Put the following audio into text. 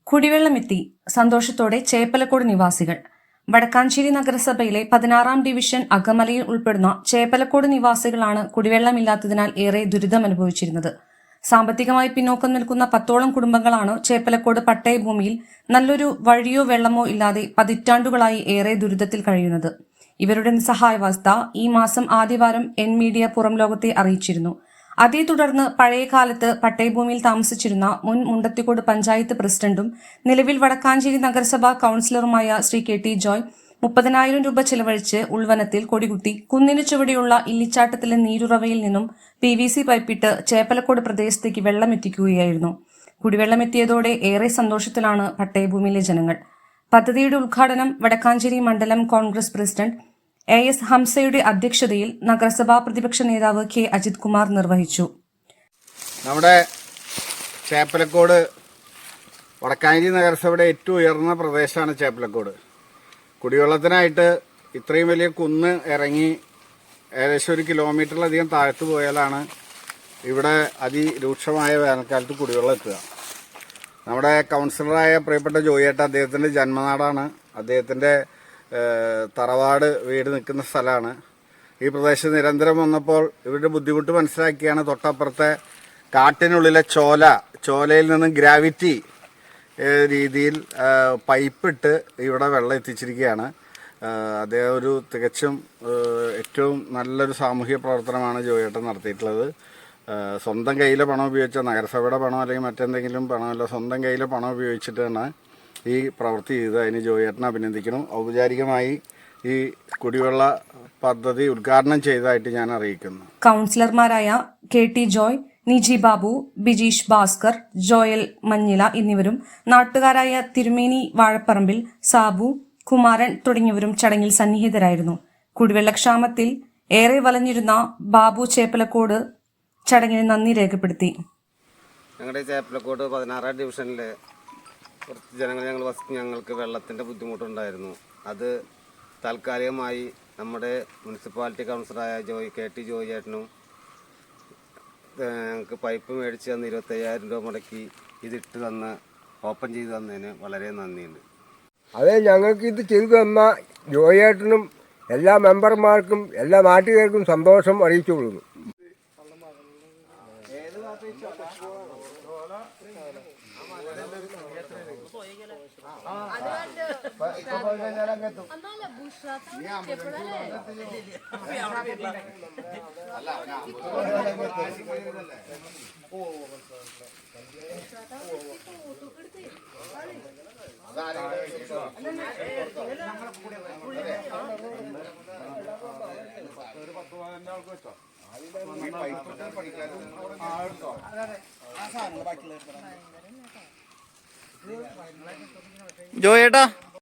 കുടിവെള്ളമെത്തി സന്തോഷത്തോടെ ചേപ്പലക്കോട് നിവാസികൾ. വടക്കാഞ്ചേരി നഗരസഭയിലെ 16-ാം ഡിവിഷൻ അകമലയിൽ ഉൾപ്പെടുന്ന ചേപ്പലക്കോട് നിവാസികളാണ് കുടിവെള്ളമില്ലാത്തതിനാൽ ഏറെ ദുരിതമനുഭവിച്ചിരുന്നത്. സാമ്പത്തികമായി പിന്നോക്കം നിൽക്കുന്ന 10ഓളം കുടുംബങ്ങളാണ് ചേപ്പലക്കോട് പട്ടയഭൂമിയിൽ നല്ലൊരു വഴിയോ വെള്ളമോ ഇല്ലാതെ പതിറ്റാണ്ടുകളായി ഏറെ ദുരിതത്തിൽ കഴിയുന്നത്. ഇവരുടെ നിസ്സഹായാവസ്ഥ ഈ മാസം ആദ്യവാരം മീഡിയ പുറം ലോകത്തെ അറിയിച്ചിരുന്നു. അതേ തുടർന്ന് പഴയകാലത്ത് പട്ടയഭൂമിയിൽ താമസിച്ചിരുന്ന മുൻ മുണ്ടത്തിക്കോട് പഞ്ചായത്ത് പ്രസിഡന്റും നിലവിൽ വടക്കാഞ്ചേരി നഗരസഭാ കൌൺസിലറുമായ ശ്രീ കെ ടി ജോയ് 30,000 രൂപ ചെലവഴിച്ച് ഉൾവനത്തിൽ കൊടികുത്തി കുന്നിനു ചുവടെയുള്ള ഇല്ലിച്ചാട്ടത്തിലെ നീരുറവയിൽ നിന്നും PVC പൈപ്പിട്ട് ചേപ്പലക്കോട് പ്രദേശത്തേക്ക് വെള്ളമെത്തിക്കുകയായിരുന്നു. കുടിവെള്ളമെത്തിയതോടെ ഏറെ സന്തോഷത്തിലാണ് പട്ടയഭൂമിയിലെ ജനങ്ങൾ. പദ്ധതിയുടെ ഉദ്ഘാടനം വടക്കാഞ്ചേരി മണ്ഡലം കോൺഗ്രസ് പ്രസിഡന്റ് AS ഹംസയുടെ അധ്യക്ഷതയിൽ നഗരസഭാ പ്രതിപക്ഷ നേതാവ് K അജിത് കുമാർ നിർവഹിച്ചു. നമ്മുടെ ചേപ്പലക്കോട് വടക്കാഞ്ചേരി നഗരസഭയുടെ ഏറ്റവും ഉയർന്ന പ്രദേശമാണ് ചേപ്പലക്കോട്. കുടിവെള്ളത്തിനായിട്ട് ഇത്രയും വലിയ കുന്ന് ഇറങ്ങി ഏകദേശം 1 കിലോമീറ്ററിലധികം താഴ്ത്തു പോയാലാണ് ഇവിടെ അതിരൂക്ഷമായ വേനൽക്കാലത്ത് കുടിവെള്ളം എത്തുക. നമ്മുടെ കൗൺസിലറായ പ്രിയപ്പെട്ട ജോയേട്ട അദ്ദേഹത്തിൻ്റെ ജന്മനാടാണ്. അദ്ദേഹത്തിൻ്റെ തറവാട് വീട് നിൽക്കുന്ന സ്ഥലമാണ്. ഈ പ്രദേശത്ത് നിരന്തരം വന്നപ്പോൾ ഇവരുടെ ബുദ്ധിമുട്ട് മനസ്സിലാക്കിയാണ് തൊട്ടപ്പുറത്തെ കാട്ടിനുള്ളിലെ ചോലയിൽ നിന്നും ഗ്രാവിറ്റി രീതിയിൽ പൈപ്പിട്ട് ഇവിടെ വെള്ളം എത്തിച്ചിരിക്കുകയാണ്. അദ്ദേഹം ഒരു തികച്ചും ഏറ്റവും നല്ലൊരു സാമൂഹിക പ്രവർത്തനമാണ് ജോയേട്ടൻ നടത്തിയിട്ടുള്ളത്. സ്വന്തം കയ്യിലെ പണം ഉപയോഗിച്ച നഗരസഭയുടെ പണം അല്ലെങ്കിൽ മറ്റെന്തെങ്കിലും പണമല്ല, സ്വന്തം കയ്യിലെ പണം ഉപയോഗിച്ചിട്ടാണ് ഈ പ്രവൃത്തി ചെയ്ത്. അതിന് ജോയേട്ടനെ അഭിനന്ദിക്കണം. ഔപചാരികമായി ഈ കുടിവെള്ള പദ്ധതി ഉദ്ഘാടനം ചെയ്തതായിട്ട് ഞാൻ അറിയിക്കുന്നു. കൗൺസിലർമാരായ KT ജോയ്, നിജി ബാബു, ബിജീഷ് ഭാസ്കർ, ജോയൽ മഞ്ഞില എന്നിവരും നാട്ടുകാരായ തിരുമേനി വാഴപ്പറമ്പിൽ, സാബു, കുമാരൻ തുടങ്ങിയവരും ചടങ്ങിൽ സന്നിഹിതരായിരുന്നു. കുടിവെള്ളക്ഷാമത്തിൽ ഏറെ വലഞ്ഞിരുന്ന ബാബു ചേപ്പലക്കോട് ചടങ്ങിന് നന്ദി രേഖപ്പെടുത്തി. ഞങ്ങളുടെ ചേപ്പലക്കോട് 16-ാം ഡിവിഷനിലെ കുറച്ച് ജനങ്ങൾ ഞങ്ങൾക്ക് വെള്ളത്തിൻ്റെ ബുദ്ധിമുട്ടുണ്ടായിരുന്നു. അത് താൽക്കാലികമായി നമ്മുടെ മുനിസിപ്പാലിറ്റി കൗൺസിലറായ KT ജോയ് ചേട്ടനും ഞങ്ങൾക്ക് പൈപ്പ് മേടിച്ച് തന്ന് 25,000 രൂപ മുടക്കി ഇതിട്ട് തന്ന് ഓപ്പൺ ചെയ്ത് തന്നതിന് വളരെ നന്ദിയുണ്ട്. അതെ, ഞങ്ങൾക്ക് ഇത് ചെയ്തു തന്ന ജോയേട്ടനും എല്ലാ മെമ്പർമാർക്കും എല്ലാ നാട്ടുകാർക്കും സന്തോഷം അറിയിച്ചു കൊള്ളുന്നു. ജോയേട്ടാ